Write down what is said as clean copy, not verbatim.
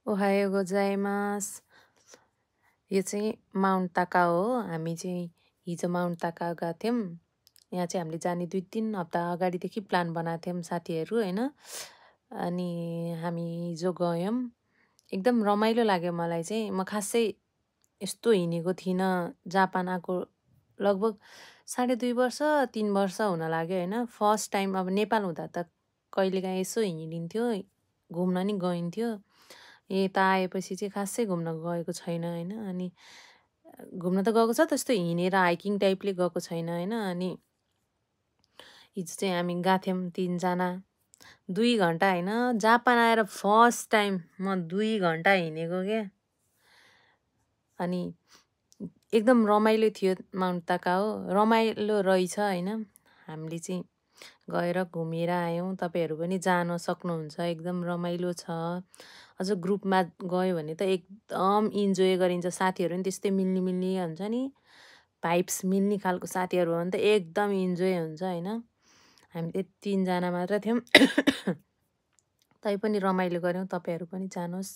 Ohio गोजाइमास। यो चाहिँ Mount ताका हो। हामी चाहिँ हिजो माउन्ट ताका गएको थियौँ। यहाँ चाहिँ हामीले जाने 2-3 हप्ता अगाडिदेखि प्लान बनाएको थियौँ साथीहरू होइन। अनि हामी हिजो गयौँ। एकदम रमाइलो लाग्यो मलाई चाहिँ। म खासै यस्तो हिँडेको थिइनँ। जापान आएको लगभग 2.5 वर्ष 3 वर्ष हुन लाग्यो होइन। फर्स्ट टाइम अब नेपाल हुँदा त कहिलेकाहीँ यसो हिँडिन्थ्यो, घुम्न नि गइन्थ्यो। यता आएपछि चाहिँ खासै घुम्न गएको छैन होइन। अनि घुम्न त गएको छ, त्यस्तो हिँडेर हाइकिङ टाइपले गएको छैन होइन। अनि हिजो चाहिँ हामी गएको थियौँ 3 जना। 2 घन्टा होइन, जापान आएर फर्स्ट टाइम म 2 घन्टा हिँडेको क्या। अनि एकदम रमाइलो थियो माउन्ट ताका हो। रमाइलो रहेछ होइन। हामीले चाहिँ गएर घुमेर आयौँ। तपाईँहरू पनि जान सक्नुहुन्छ, एकदम रमाइलो छ। अझ ग्रुपमा गयो भने त एकदम इन्जोय गरिन्छ। साथीहरू पनि त्यस्तै मिल्ने मिल्ने हुन्छ नि, भाइब्स मिल्ने खालको साथीहरू हो भने त एकदम इन्जोय हुन्छ होइन। हामी त 3 जना मात्र थियौँ। तै पनि रमाइलो गऱ्यौँ। तपाईँहरू पनि जानुहोस्।